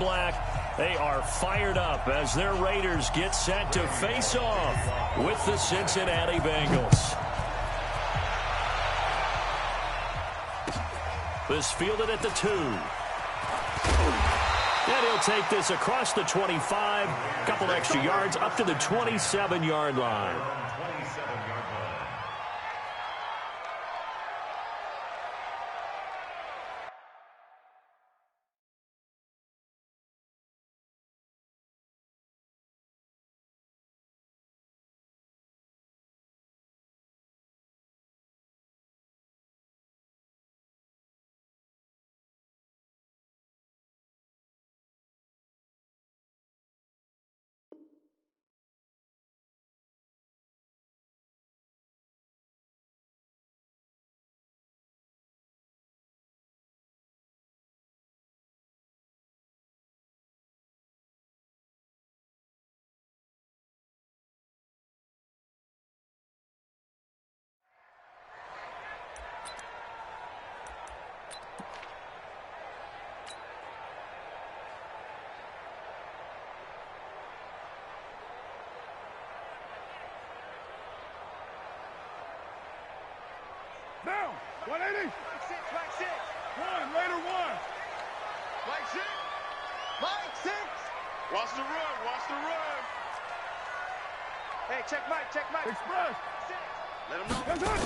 black. They are fired up as their Raiders get set to face off with the Cincinnati Bengals. This fielded at the 2. And he'll take this across the 25. A couple extra yards up to the 27-yard line. Down. 180. Mike 6. One. Later one. Mike 6. Mike 6. Watch the run. Watch the run. Hey, check Mike. Check Mike. Express. 6. Let him know. Yes, sir.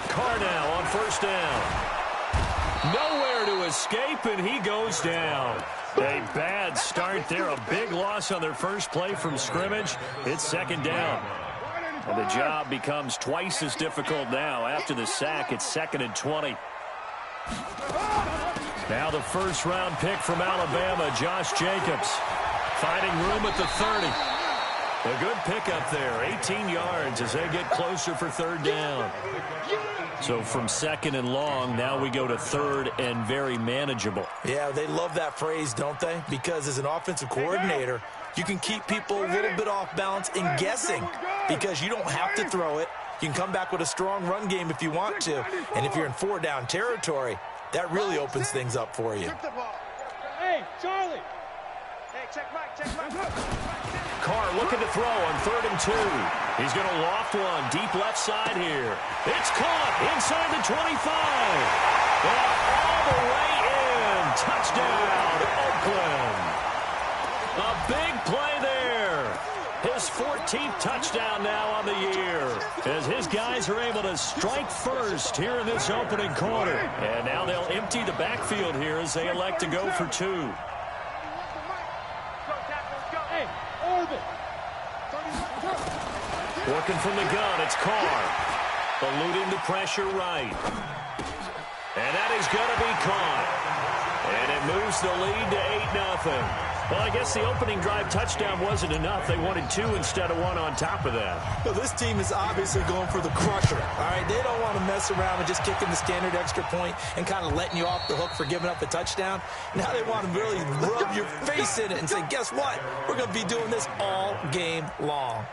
Carr now on first down. Nowhere to escape, and he goes down. A bad start there. A big loss on their first play from scrimmage. It's second down. And the job becomes twice as difficult now. After the sack, it's 2nd and 20. Now the first-round pick from Alabama, Josh Jacobs, finding room at the 30. A good pickup there, 18 yards as they get closer for third down. So from 2nd and long, now we go to 3rd and very manageable. Yeah, they love that phrase, don't they? Because as an offensive coordinator, you can keep people a little bit off balance and guessing because you don't have to throw it. You can come back with a strong run game if you want to. And if you're in 4-down territory, that really opens things up for you. Hey, Charlie. Hey, check Mike. Check Mike. Carr looking to throw on 3rd and 2. He's going to loft one deep left side here. It's caught inside the 25. And all the way in. Touchdown, Oakland. A big play there. His 14th touchdown now on the year as his guys are able to strike first here in this opening quarter. And now they'll empty the backfield here as they elect to go for 2. Hey, Orbit. Working from the gun, it's Carr. Eluding the pressure right. And that is going to be caught. And it moves the lead to 8-0. Well, I guess the opening drive touchdown wasn't enough. They wanted 2 instead of 1 on top of that. Well, this team is obviously going for the crusher. All right, they don't want to mess around and just kicking the standard extra point and kind of letting you off the hook for giving up the touchdown. Now they want to really rub your face in it and say, guess what? We're going to be doing this all game long.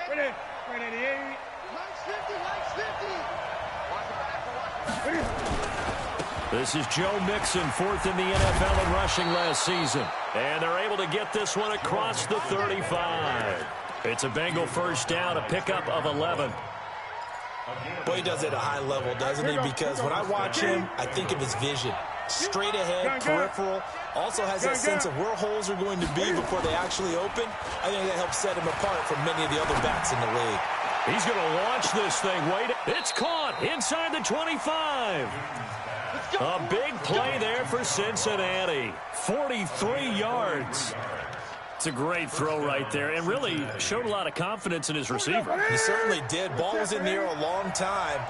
Ready. 188. Mike's 50. Mike's 50. Watch the back. Watch the back. This is Joe Mixon, 4th in the NFL in rushing last season. And they're able to get this one across the 35. It's a Bengal first down, a pickup of 11. Boy, he does it at a high level, doesn't he? Because when I watch him, I think of his vision. Straight ahead, peripheral. Also has that sense of where holes are going to be before they actually open. I think that helps set him apart from many of the other backs in the league. He's going to launch this thing. Wait, it's caught inside the 25. A big play there for Cincinnati. 43 yards. It's a great throw right there and really showed a lot of confidence in his receiver. He certainly did. Ball was in the air a long time,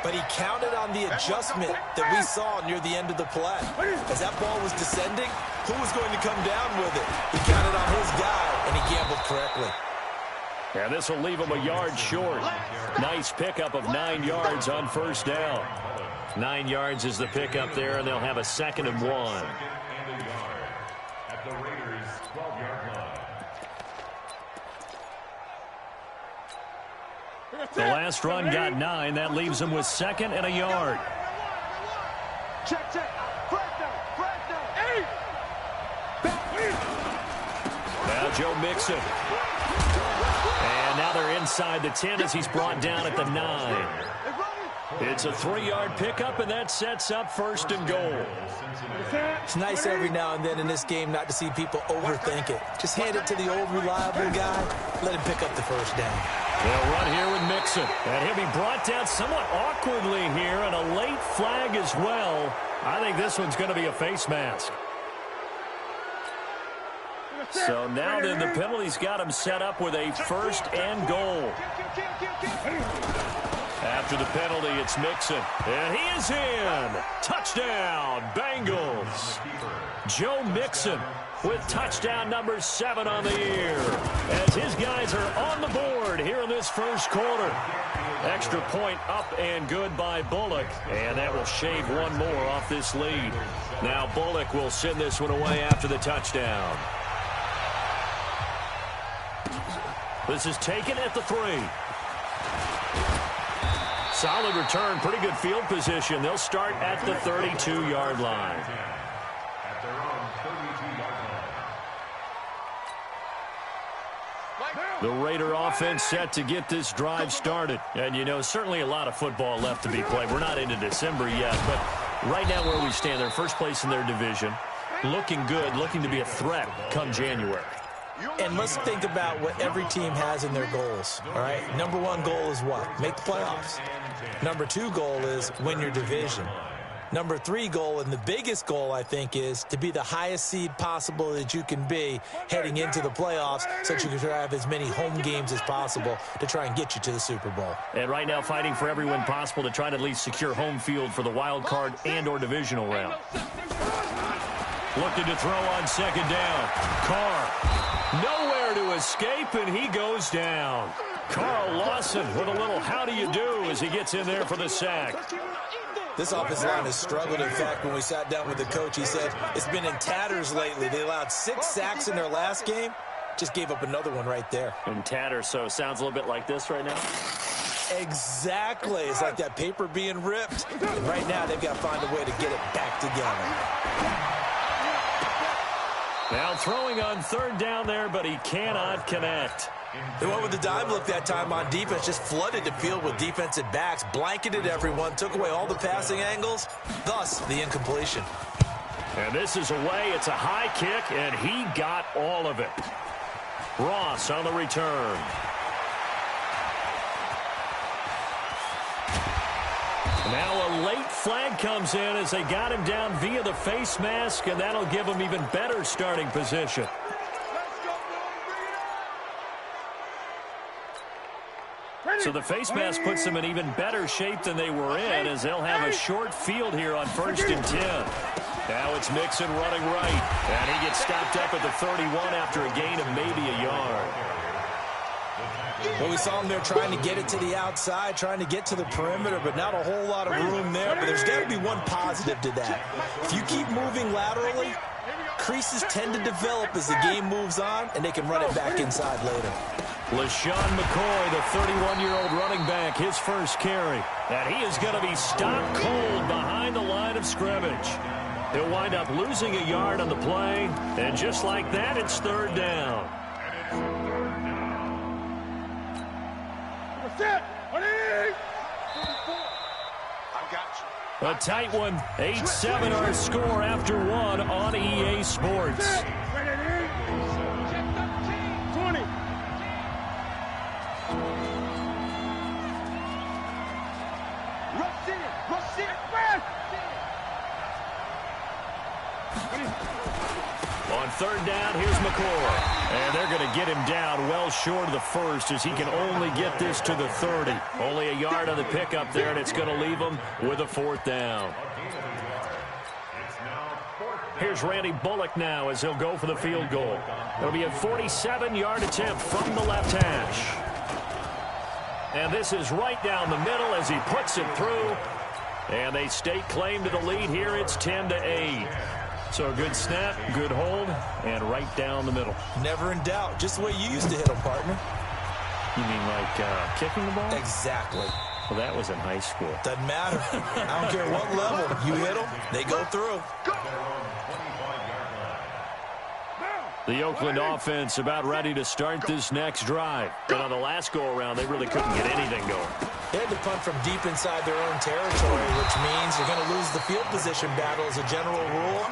but he counted on the adjustment that we saw near the end of the play. As that ball was descending, who was going to come down with it? He counted on his guy, and he gambled correctly. And this will leave him a yard short. Nice pickup of 9 yards on first down. 9 yards is the pickup there, and they'll have a 2nd and 1. At the Raiders' 12-yard line. The last run got 9. That leaves him with 2nd and a yard. Check. Fresno. Now Joe Mixon. And now they're inside the 10 as he's brought down at the 9. It's a 3-yard pickup, and that sets up 1st and goal. It's nice every now and then in this game not to see people overthink it. Just hand it to the old reliable guy. Let him pick up the 1st down. They'll run here with Mixon. And he'll be brought down somewhat awkwardly here, and a late flag as well. I think this one's going to be a face mask. So now then the penalty's got him set up with a 1st and goal. After the penalty, it's Mixon. And he is in. Touchdown, Bengals. Joe Mixon with touchdown number 7 on the year, as his guys are on the board here in this 1st quarter. Extra point up and good by Bullock, and that will shave one more off this lead. Now Bullock will send this one away after the touchdown. This is taken at the 3. Solid return, pretty good field position. They'll start at the 32-yard line. At their own 32-yard line. The Raider offense set to get this drive started. And, you know, certainly a lot of football left to be played. We're not into December yet, but right now where we stand, they're first place in their division. Looking good, looking to be a threat come January. And let's think about what every team has in their goals, all right? Number 1 goal is what? Make the playoffs. Number 2 goal is win your division. Number 3 goal, and the biggest goal, I think, is to be the highest seed possible that you can be heading into the playoffs so that you can have as many home games as possible to try and get you to the Super Bowl. And right now fighting for every win possible to try to at least secure home field for the wild card and or divisional round. Looking to throw on 2nd down. Carr. Nowhere to escape, and he goes down. Carl Lawson with a little how do you do as he gets in there for the sack. This offensive line has struggled. In fact, when we sat down with the coach, he said it's been in tatters lately. They allowed 6 sacks in their last game. Just gave up another one right there. In tatters, so it sounds a little bit like this right now. Exactly. It's like that paper being ripped. And right now, they've got to find a way to get it back together. Now throwing on 3rd down there, but he cannot connect. They went with the dime look that time on defense, just flooded the field with defensive backs, blanketed everyone, took away all the passing angles, thus the incompletion. And this is away. It's a high kick, and he got all of it. Ross on the return. Now a late flag comes in as they got him down via the face mask, and that'll give him even better starting position. So the face mask puts them in even better shape than they were in, as they'll have a short field here on 1st and 10. Now it's Mixon running right, and he gets stopped up at the 31 after a gain of maybe a yard. Well, we saw him there trying to get it to the outside, trying to get to the perimeter, but not a whole lot of room there. But there's got to be one positive to that. If you keep moving laterally, creases tend to develop as the game moves on, and they can run it back inside later. LaShawn McCoy, the 31-year-old running back, his first carry. And he is going to be stopped cold behind the line of scrimmage. He'll wind up losing a yard on the play, and just like that, it's 3rd down. A tight one, 8-7 our score after 1 on EA Sports. 20. On 3rd down, here's McCoy. And they're going to get him down well short of the 1st as he can only get this to the 30. Only a yard on the pickup there, and it's going to leave him with a 4th down. Here's Randy Bullock now as he'll go for the field goal. It'll be a 47-yard attempt from the left hash. And this is right down the middle as he puts it through. And they stake claim to the lead here. It's 10-8. So a good snap, good hold, and right down the middle. Never in doubt. Just the way you used to hit them, partner. You mean like kicking the ball? Exactly. Well, that was in high school. Doesn't matter. I don't care what level. You hit them, they go through. The Oakland offense about ready to start this next drive. But on the last go-around, they really couldn't get anything going. They had to punt from deep inside their own territory, which means you're going to lose the field position battle as a general rule.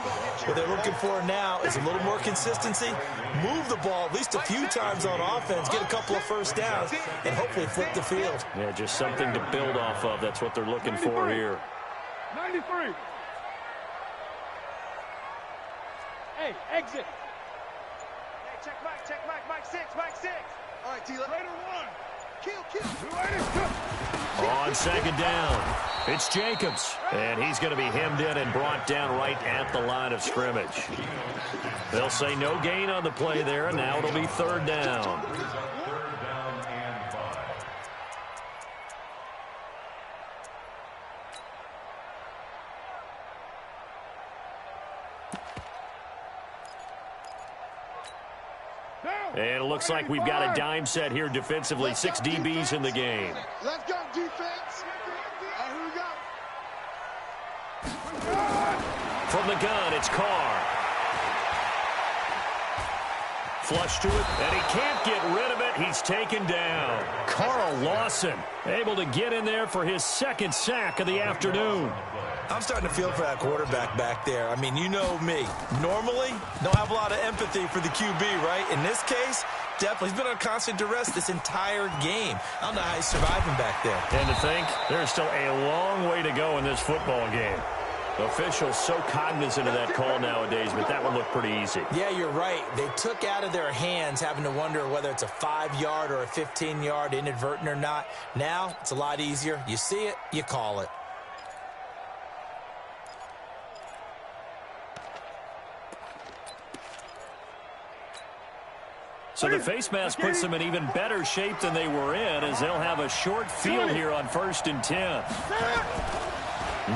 What they're looking for now is a little more consistency, move the ball at least a few times on offense, get a couple of first downs, and hopefully flip the field. Yeah, just something to build off of. That's what they're looking for here. 93. Hey, exit. Check Mike 6. All right, T-Left. Raider 1. Kill. On second down, it's Jacobs. And he's going to be hemmed in and brought down right at the line of scrimmage. They'll say no gain on the play there, and now it'll be third down. And it looks like we've got a dime set here defensively. 6 DBs in the game. Let's go, defense. All right, here we go. From the gun, it's Carr. Flush to it, and he can't get rid of it. He's taken down. Carl Lawson able to get in there for his second sack of the afternoon. I'm starting to feel for that quarterback back there. I mean, you know me. Normally, don't have a lot of empathy for the QB, right? In this case, definitely. He's been on constant duress this entire game. I don't know how he's surviving back there. And to think, there's still a long way to go in this football game. Officials so cognizant of that call nowadays, but that would look pretty easy. Yeah, you're right. They took out of their hands having to wonder whether it's a 5-yard or a 15-yard, inadvertent or not. Now, it's a lot easier. You see it, you call it. So the face mask puts them in even better shape than they were in, as they'll have a short field here on 1st and 10.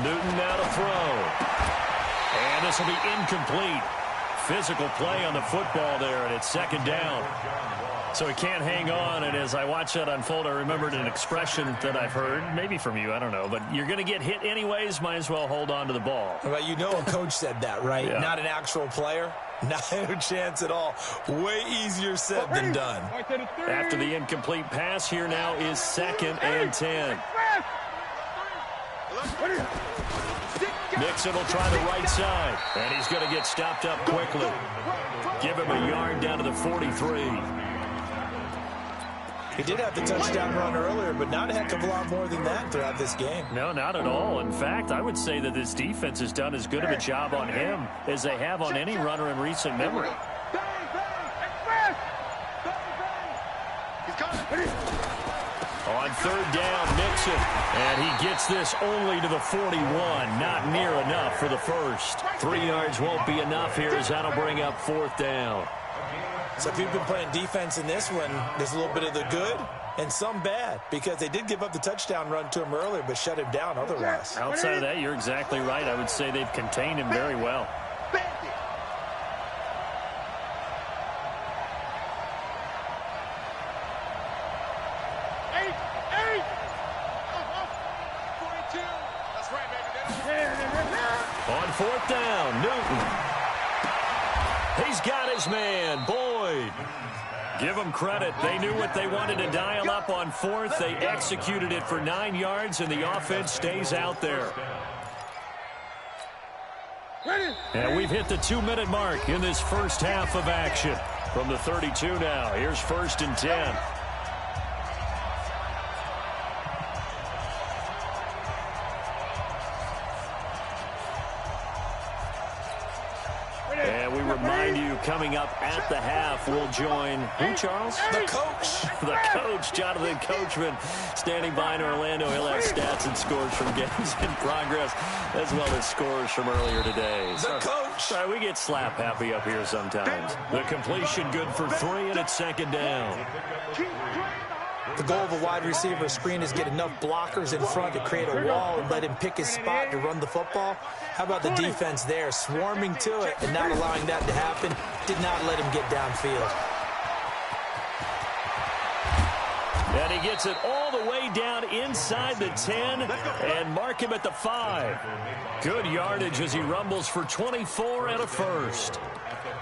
Newton now to throw. And this will be incomplete. Physical play on the football there, and it's second down. So he can't hang on, and as I watch that unfold, I remembered an expression that I've heard, maybe from you, I don't know, but you're going to get hit anyways, might as well hold on to the ball. Well, you know a coach said that, right? Yeah. Not an actual player. No chance at all. Way easier said than done. After the incomplete pass, here now is 2nd and 10. Nixon will try the right side, and he's going to get stopped up quickly. Give him a yard down to the 43. He did have the touchdown run earlier, but not a heck of a lot more than that throughout this game. No, not at all. In fact, I would say that this defense has done as good of a job on him as they have on any runner in recent memory. On third down, Nixon. And he gets this only to the 41. Not near enough for the first. 3 yards won't be enough here as that'll bring up 4th down. So if you've been playing defense in this one, there's a little bit of the good and some bad, because they did give up the touchdown run to him earlier but shut him down otherwise. Outside of that, you're exactly right. I would say they've contained him very well. On 4th down, Newton. He's got his man, Boyd. Give them credit. They knew what they wanted to dial up on 4th. They executed it for 9 yards, and the offense stays out there. And we've hit the 2-minute mark in this first half of action. From the 32 now, here's 1st and 10. And we remind you, coming up at the half, we'll join who, Charles? The coach. The coach, Jonathan Coachman, standing by in Orlando. He'll have stats and scores from games in progress, as well as scores from earlier today. The coach. Sorry, we get slap happy up here sometimes. The completion good for 3, and it's 2nd down. The goal of a wide receiver screen is get enough blockers in front to create a wall and let him pick his spot to run the football. How about the defense there, swarming to it and not allowing that to happen? Did not let him get downfield. And he gets it all the way down inside the 10 and mark him at the 5. Good yardage as he rumbles for 24 and a first.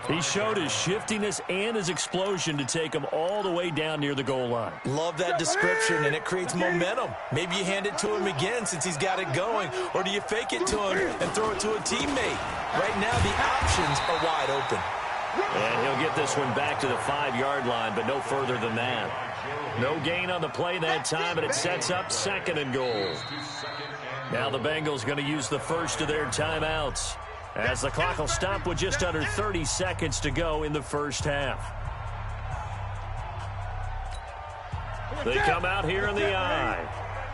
He showed his shiftiness and his explosion to take him all the way down near the goal line. Love that description, and it creates momentum. Maybe you hand it to him again since he's got it going, or do you fake it to him and throw it to a teammate? Right now, the options are wide open. And he'll get this one back to the 5-yard line, but no further than that. No gain on the play that time, and it sets up 2nd and goal. Now the Bengals going to use the first of their timeouts, as the clock will stop with just under 30 seconds to go in the first half. They come out here in the I.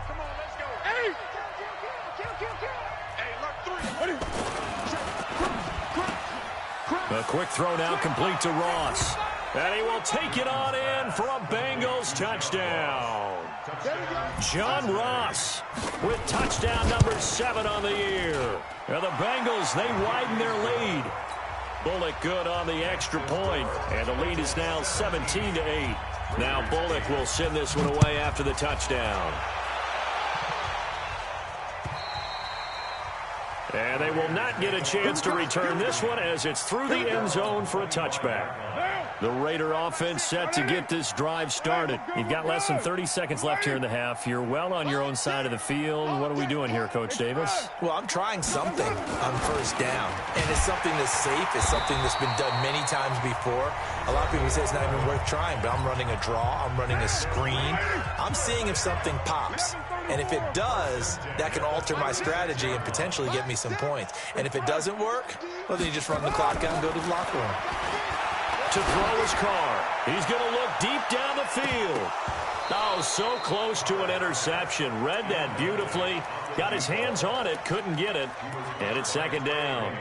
Come on, let's go. Hey! Hey, look, 3. A quick throw now complete to Ross. And he will take it on in for a Bengals touchdown. John Ross with touchdown number 7 on the year. Now the Bengals, they widen their lead. Bullock good on the extra point, and the lead is now 17-8. Now Bullock will send this one away after the touchdown. And they will not get a chance to return this one as it's through the end zone for a touchback. The Raider offense set to get this drive started. You've got less than 30 seconds left here in the half. You're well on your own side of the field. What are we doing here, Coach Davis? Well, I'm trying something on first down, and it's something that's safe. It's something that's been done many times before. A lot of people say it's not even worth trying, but I'm running a draw. I'm running a screen. I'm seeing if something pops. And if it does, that can alter my strategy and potentially get me some points. And if it doesn't work, well, then you just run the clock out and go to the locker room. To throw his car. He's going to look deep down the field. Oh, so close to an interception. Read that beautifully. Got his hands on it. Couldn't get it. And it's 2nd down.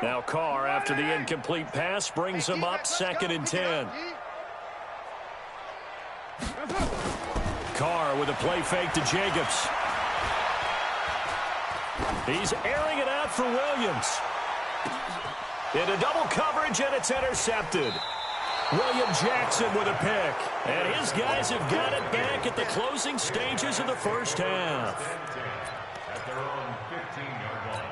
Now Carr, after the incomplete pass, brings him up 2nd and 10. Carr with a play fake to Jacobs. He's airing it out for Williams. Into double coverage, and it's intercepted. William Jackson with a pick. And his guys have got it back at the closing stages of the first half. At their own 15-yard line.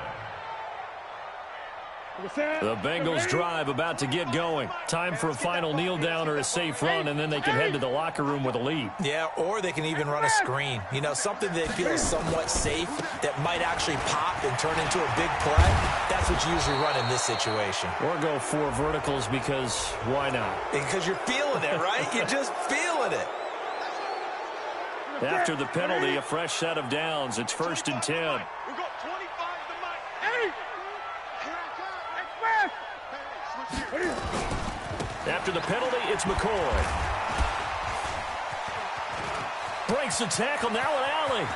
The Bengals drive about to get going. Time for a final kneel down or a safe run, and then they can head to the locker room with a lead. Yeah, or they can even run a screen. You know, something they feel is somewhat safe that might actually pop and turn into a big play. That's what you usually run in this situation. Or go 4 verticals because why not? Because you're feeling it, right? You're just feeling it. After the penalty, a fresh set of downs. It's 1st and 10. We got 25 to make. Hey! After the penalty, it's McCoy. Breaks the tackle, now an alley.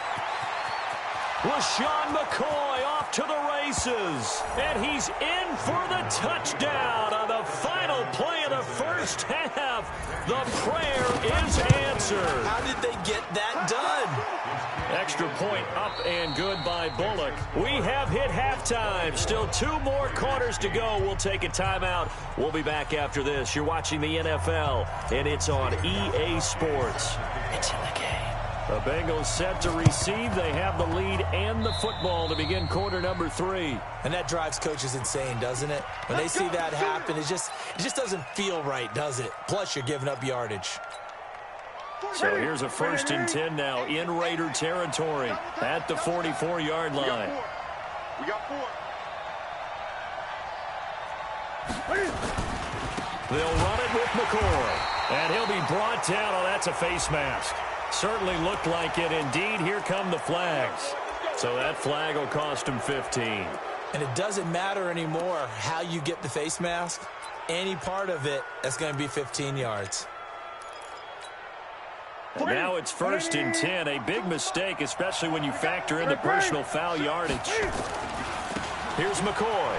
LaShawn McCoy off to the races. And he's in for the touchdown on the final play of the first half. The prayer is answered. How did they get that done? Extra point up and good by Bullock. We have hit halftime. Still 2 more quarters to go. We'll take a timeout. We'll be back after this. You're watching the NFL, and it's on EA Sports. It's in the game. The Bengals set to receive. They have the lead and the football to begin quarter number 3. And that drives coaches insane, doesn't it? When they see that happen, it just doesn't feel right, does it? Plus, you're giving up yardage. So here's a 1st and 10 now in Raider territory at the 44-yard line. We got 4. They'll run it with McCoy. And he'll be brought down. Oh, that's a face mask. Certainly looked like it. Indeed, here come the flags. So that flag will cost him 15. And it doesn't matter anymore how you get the face mask. Any part of it, that's going to be 15 yards. And now it's 1st and 10. A big mistake, especially when you factor in the personal foul yardage. Here's McCoy.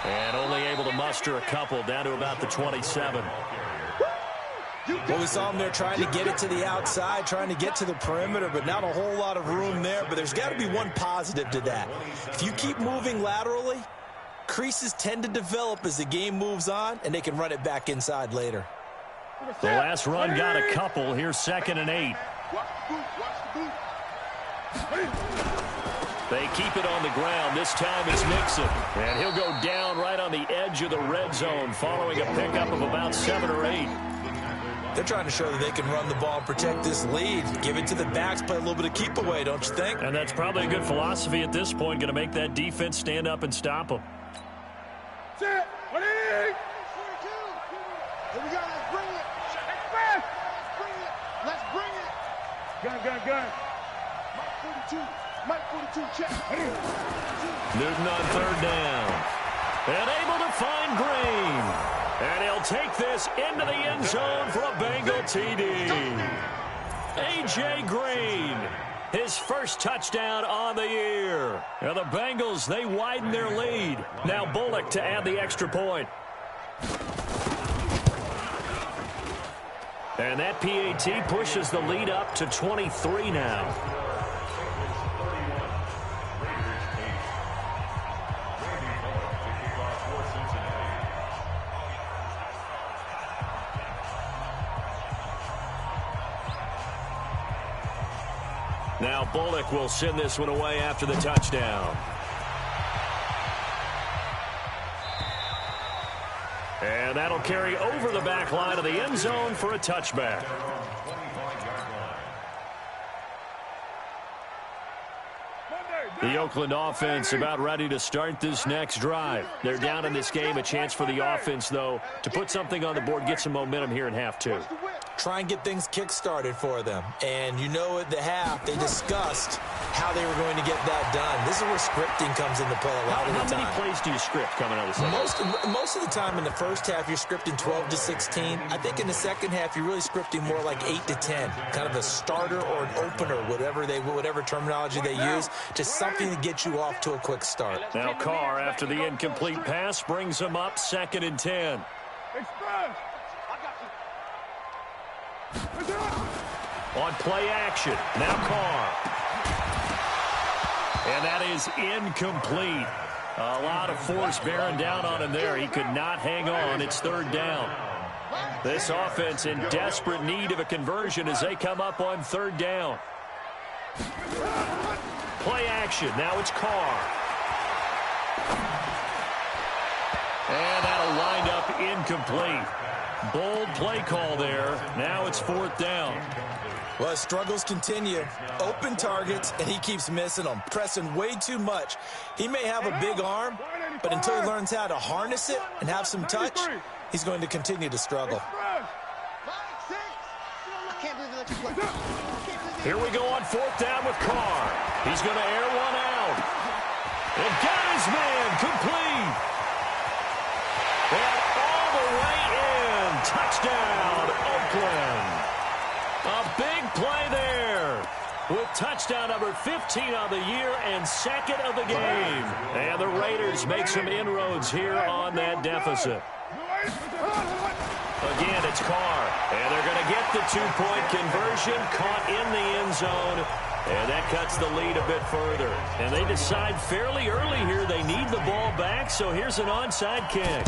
And only able to muster a couple down to about the 27. Well, we saw him there trying to get it to the outside, trying to get to the perimeter, but not a whole lot of room there. But there's got to be one positive to that. If you keep moving laterally, creases tend to develop as the game moves on, and they can run it back inside later. The last run got a couple. Here's 2nd and 8. They keep it on the ground. This time it's Mixon. And he'll go down right on the edge of the red zone following a pickup of about 7 or 8. They're trying to show that they can run the ball and protect this lead. Give it to the backs, play a little bit of keep away, don't you think? And that's probably a good philosophy at this point, going to make that defense stand up and stop them. Set. What is it? 42. Here we go. Let's bring it. Express. Let's bring it. Let's bring it. Gun. Mike 42. Mike 42. Check. Newton on 3rd down. And able to find Green. And he'll take this into the end zone for a Bengal TD. A.J. Green, his first touchdown on the year. And the Bengals, they widen their lead. Now Bullock to add the extra point. And that PAT pushes the lead up to 23 now. Now Bullock will send this one away after the touchdown. And that'll carry over the back line of the end zone for a touchback. The Oakland offense about ready to start this next drive. They're down in this game. A chance for the offense, though, to put something on the board, get some momentum here in half 2. Try and get things kick-started for them. And you know at the half, they discussed how they were going to get that done. This is where scripting comes into play a lot of the time. How many plays do you script coming out of the second? Most of the time in the first half, you're scripting 12 to 16. I think in the second half, you're really scripting more like 8 to 10. Kind of a starter or an opener, whatever terminology they use, just something to get you off to a quick start. Now Carr, after the incomplete pass, brings him up 2nd and 10. Express. On play action, now Carr. And that is incomplete. A lot of force bearing down on him there. He could not hang on. It's 3rd down. This offense in desperate need of a conversion as they come up on 3rd down. Play action, now it's Carr. And that'll wind up incomplete. Bold play call there. Now it's 4th down. Well, his struggles continue. Open targets, and he keeps missing them. Pressing way too much. He may have a big arm, but until he learns how to harness it and have some touch, he's going to continue to struggle. Here we go on 4th down with Carr. He's going to air one out. And got his man complete. And all the way in. Touchdown, Oakland. A big play there with touchdown number 15 on the year and 2nd of the game. And the Raiders make some inroads here on that deficit. Again, it's Carr. And they're going to get the 2-point conversion, caught in the end zone. And that cuts the lead a bit further. And they decide fairly early here they need the ball back, so here's an onside kick.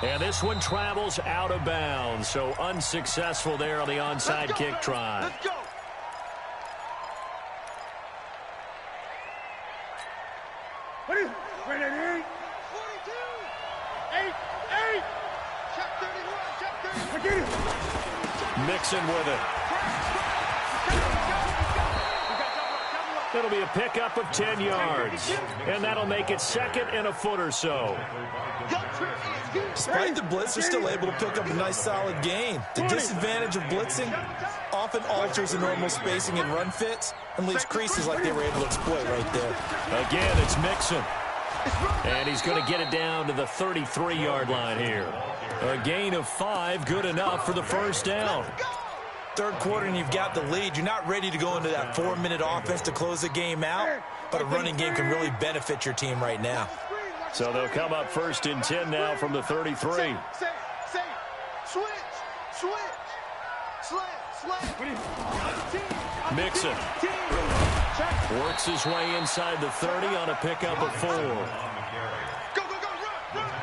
And this one travels out of bounds, so unsuccessful there on the onside kick try. Let's go. What is it? 42. 8. Check 31. Check 31. I get it. Mixon with it. It'll be a pickup of 10 yards. And that'll make it 2nd and a foot or so. Despite the blitz, they're still able to pick up a nice, solid gain. The disadvantage of blitzing often alters the normal spacing and run fits and leaves creases like they were able to exploit right there. Again, it's Mixon. And he's going to get it down to the 33-yard line here. A gain of 5, good enough for the 1st down. Third quarter and you've got the lead. You're not ready to go into that 4-minute offense to close the game out, but a running game can really benefit your team right now. So they'll come up 1st and 10 now from the 33. Say, switch. Mixon works his way inside the 30 on a pickup of 4.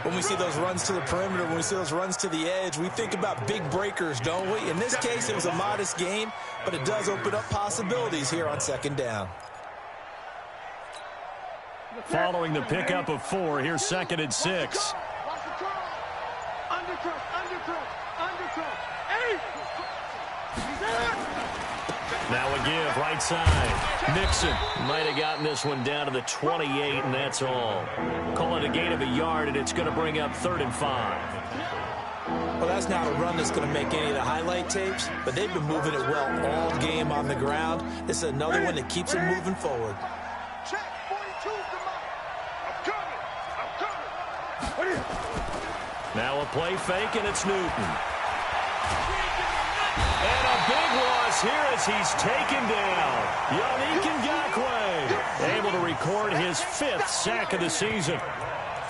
When we see those runs to the perimeter, when we see those runs to the edge, we think about big breakers, don't we? In this case, it was a modest gain, but it does open up possibilities here on second down. Following the pickup of 4, here's 2nd and 6. Now a give, right side. Mixon might have gotten this one down to the 28, and that's all. Call it a gain of a yard, and it's going to bring up 3rd and 5. Well, that's not a run that's going to make any of the highlight tapes, but they've been moving it well all game on the ground. This is another one that keeps them moving forward. Check, 42's the mark. I'm coming. Now a play fake, and it's Newton. And a big loss here as he's taken down. Wk11 able to record his 5th sack of the season.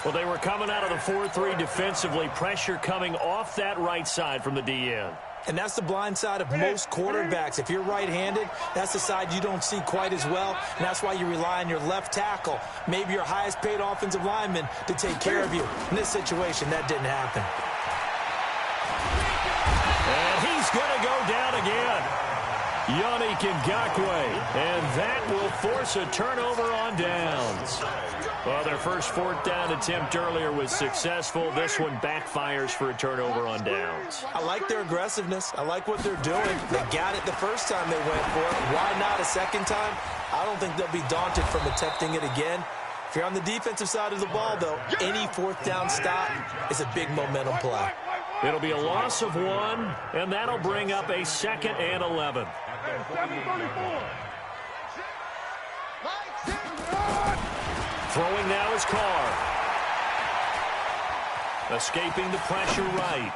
Well, they were coming out of the 4-3 defensively. Pressure coming off that right side from the DN. And that's the blind side of most quarterbacks. If you're right-handed, that's the side you don't see quite as well. And that's why you rely on your left tackle, maybe your highest-paid offensive lineman, to take care of you. In this situation, that didn't happen. And he's going to go down again. Wk11. And that will force a turnover on downs. Well, their first 4th down attempt earlier was successful. This one backfires for a turnover on downs. I like their aggressiveness. I like what they're doing. They got it the first time they went for it. Why not a second time? I don't think they'll be daunted from attempting it again. If you're on the defensive side of the ball, though, any 4th down stop is a big momentum play. It'll be a loss of 1, and that'll bring up a 2nd and 11. Throwing now is Carr. Escaping the pressure right.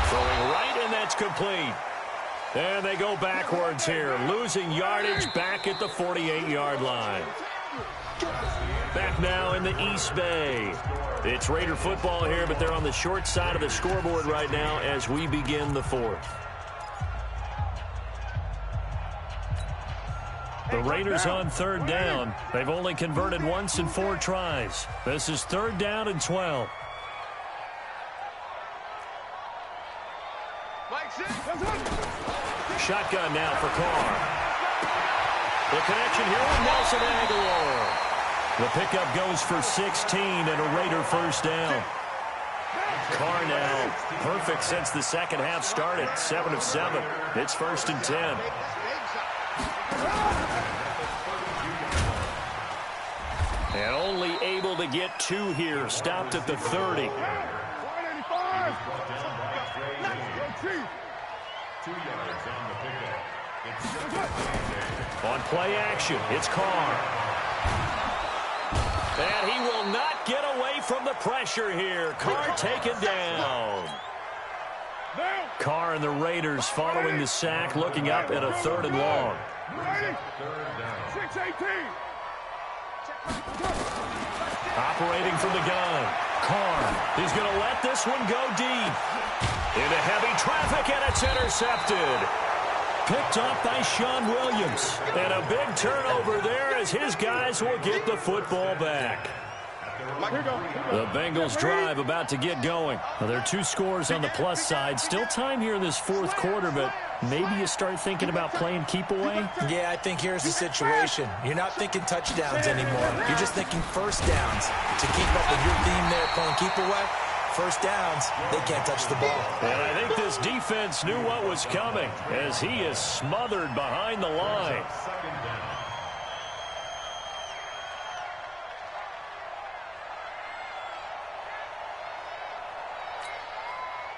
Throwing right, and that's complete. And they go backwards here, losing yardage back at the 48-yard line. Back now in the East Bay. It's Raider football here, but they're on the short side of the scoreboard right now as we begin the 4th. The Raiders on 3rd down. They've only converted once in 4 tries. This is 3rd down and 12. Shotgun now for Carr. The connection here with Nelson Aguilar. The pickup goes for 16 and a Raider first down. Carr now perfect since the second half started. 7 of 7. It's 1st and 10. And only able to get 2 here. Stopped at the 30. 2 yards on the pickup. On play action, it's Carr. And he will not get away from the pressure here. Carr taken down. Carr and the Raiders following the sack, looking up at a 3rd and long. 6-18. Operating from the gun. Carr, he's going to let this one go deep. Into heavy traffic, and it's intercepted. Picked off by Sean Williams. And a big turnover there as his guys will get the football back. The Bengals drive about to get going. Well, there are 2 scores on the plus side. Still time here in this 4th quarter, but maybe you start thinking about playing keep away? Yeah, I think here's the situation. You're not thinking touchdowns anymore. You're just thinking first downs. To keep up with your theme there, playing keep away, first downs, they can't touch the ball. And I think this defense knew what was coming as he is smothered behind the line.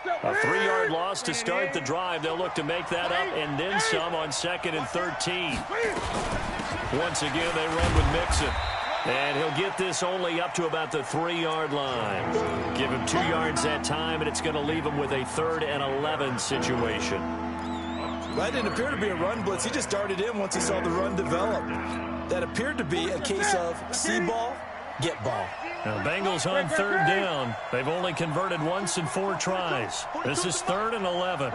A 3-yard loss to start the drive. They'll look to make that up and then some on 2nd and 13. Once again, they run with Mixon. And he'll get this only up to about the 3-yard line. Give him 2 yards that time, and it's going to leave him with a 3rd and 11 situation. That didn't appear to be a run blitz. He just darted in once he saw the run develop. That appeared to be a case of see ball, get ball. Now, Bengals on third down. They've only converted once in 4 tries. This is 3rd and 11.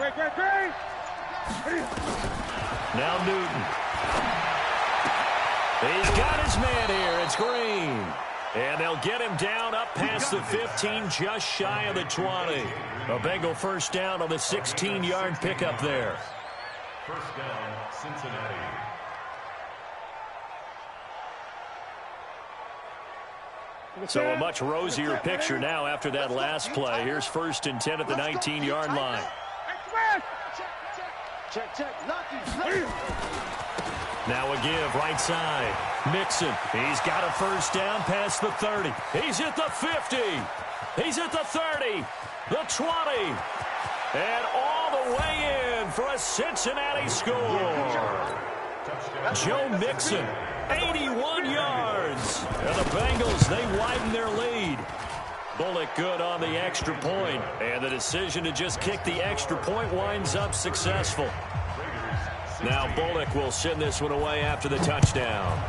Now Newton. He's got his man here. It's Green. And they'll get him down up past the 15, just shy of the 20. A Bengal first down on the 16-yard pickup there. First down, Cincinnati. So a much rosier picture now after that last play. Here's 1st and 10 at the 19-yard line. Check. Now a give right side. Mixon. He's got a first down past the 30. He's at the 50. He's at the 30. The 20. And all the way in for a Cincinnati score. Joe Mixon, 81 yards. And the Bengals, they widen their lead. Bullock good on the extra point. And the decision to just kick the extra point winds up successful. Now Bullock will send this one away after the touchdown.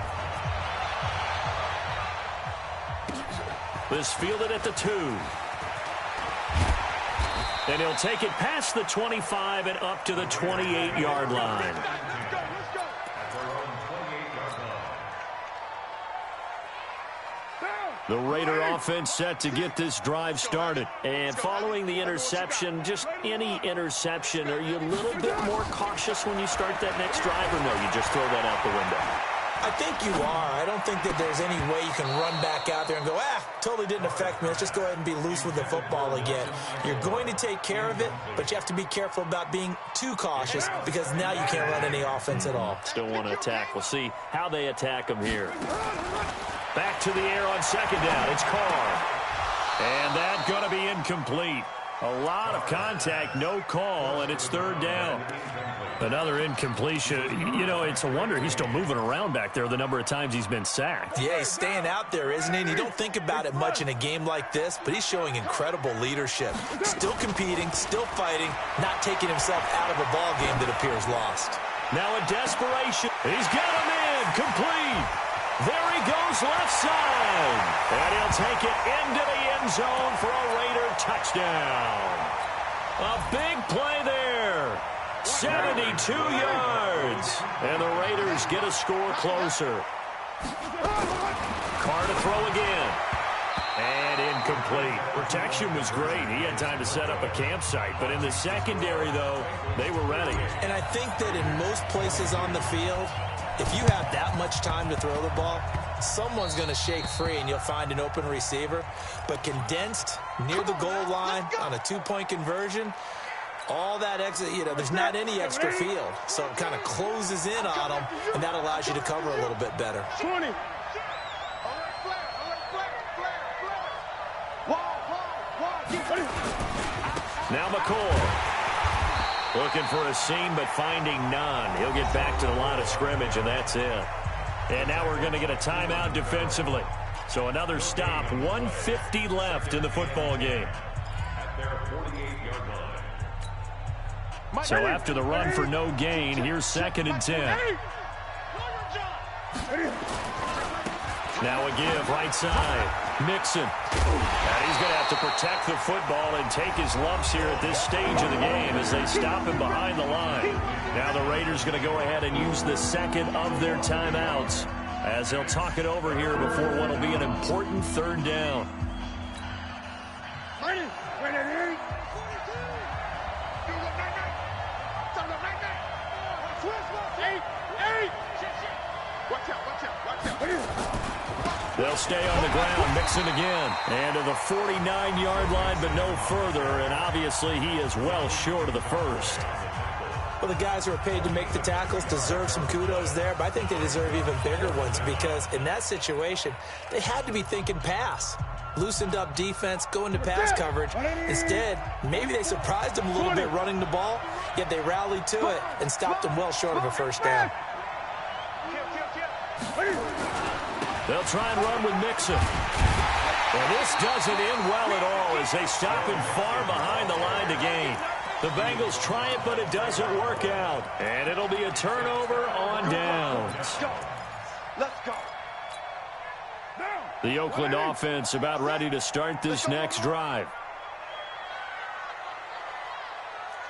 This fielded at the 2. And he'll take it past the 25 and up to the 28-yard line. The Raider offense set to get this drive started. And following the interception, just any interception, are you a little bit more cautious when you start that next drive, or no, you just throw that out the window? I think you are. I don't think that there's any way you can run back out there and go, totally didn't affect me. Let's just go ahead and be loose with the football again. You're going to take care of it, but you have to be careful about being too cautious because now you can't run any offense at all. Still want to attack. We'll see how they attack them here. Back to the air on second down. It's Carr. And that's going to be incomplete. A lot of contact, no call, and it's 3rd down. Another incompletion. You know, it's a wonder he's still moving around back there the number of times he's been sacked. Yeah, he's staying out there, isn't he? And you don't think about it much in a game like this, but he's showing incredible leadership. Still competing, still fighting, not taking himself out of a ball game that appears lost. Now in desperation, he's got him in, complete. There he goes left side. And he'll take it into the end zone for a Raider touchdown. A big play there. 72 yards. And the Raiders get a score closer. Carr to throw again. And incomplete. Protection was great. He had time to set up a campsite. But in the secondary, though, they were ready. And I think that in most places on the field, if you have that much time to throw the ball, someone's going to shake free and you'll find an open receiver. But condensed near the goal line on a 2-point conversion, all that exit, there's not any extra field. So it kind of closes in on them, and that allows you to cover a little bit better. 20. Now McCoy. Looking for a seam, but finding none. He'll get back to the line of scrimmage, and that's it. And now we're going to get a timeout defensively. So another stop, 1:50 left in the football game. At their 48-yard line. So after the run for no gain, here's 2nd and 10. Now a give right side. Mixon. And he's going to have to protect the football and take his lumps here at this stage of the game as they stop him behind the line. Now the Raiders going to go ahead and use the second of their timeouts as they'll talk it over here before what will be an important 3rd down. They'll stay on the ground. Mixon again. And to the 49-yard line, but no further. And obviously, he is well short of the first. Well, the guys who are paid to make the tackles deserve some kudos there, but I think they deserve even bigger ones because in that situation, they had to be thinking pass. Loosened up defense, going to pass coverage. Instead, maybe they surprised them a little bit running the ball, yet they rallied to it and stopped them well short of a first down. They'll try and run with Mixon. And this doesn't end well at all as they stop him far behind the line to gain. The Bengals try it, but it doesn't work out. And it'll be a turnover on downs. Let's go. Down. The Oakland offense about ready to start this next drive.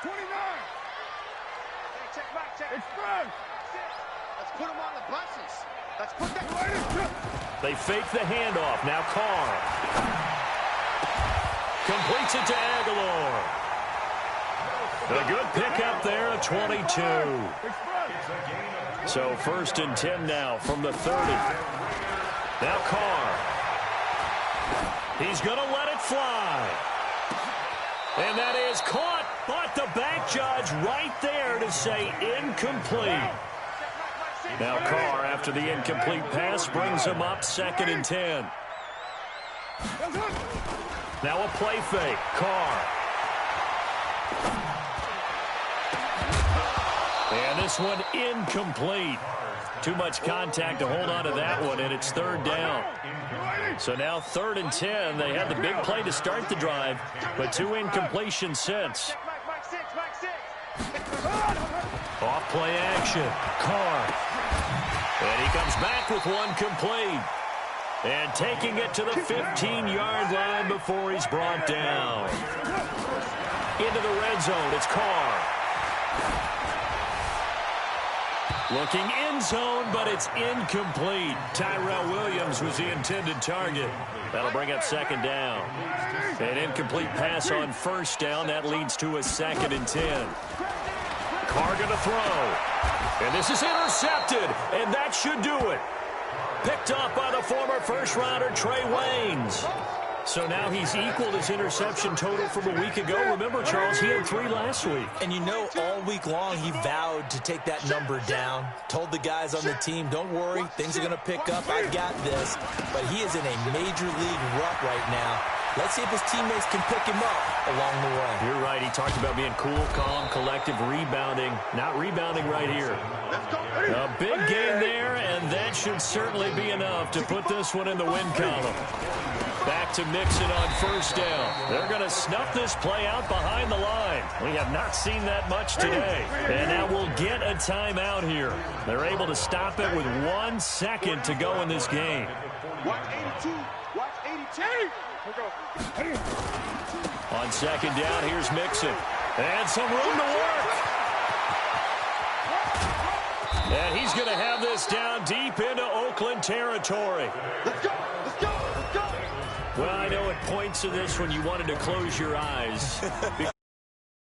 29. Check back, check. Express. Let's put them on the buses. Let's put that. They fake the handoff. Now Carr completes it to Aguilar. A good pickup there at 22. So 1st and 10 now from the 30. Now Carr. He's going to let it fly. And that is caught, but the back judge right there to say incomplete. Now Carr, after the incomplete pass, brings him up 2nd and 10. Now a play fake. Carr. And this one incomplete. Too much contact to hold on to that one, and it's 3rd down. So now 3rd and 10. They had the big play to start the drive, but 2 incompletions since. Off play action. Carr. And he comes back with one complete. And taking it to the 15-yard line before he's brought down. Into the red zone, it's Carr. Looking end zone, but it's incomplete. Tyrell Williams was the intended target. That'll bring up 2nd down. An incomplete pass on 1st down. That leads to a 2nd and 10. Carr going to throw. And this is intercepted, and that should do it. Picked up by the former first-rounder Trey Waynes. So now he's equaled his interception total from a week ago. Remember, Charles, he had 3 last week. And you know, all week long he vowed to take that number down. Told the guys on the team, don't worry, things are going to pick up. I got this. But he is in a major league rut right now. Let's see if his teammates can pick him up along the way. You're right. He talked about being cool, calm, collective, rebounding. Not rebounding right here. A big game there, and that should certainly be enough to put this one in the win column. Back to Mixon on 1st down. They're going to snuff this play out behind the line. We have not seen that much today. And now we'll get a timeout here. They're able to stop it with 1 second to go in this game. Watch 82. Watch 82. On 2nd down, here's Mixon. And some room to work. And he's going to have this down deep into Oakland territory. Let's go. Let's go. Let's go. Well, I know at points of this when you wanted to close your eyes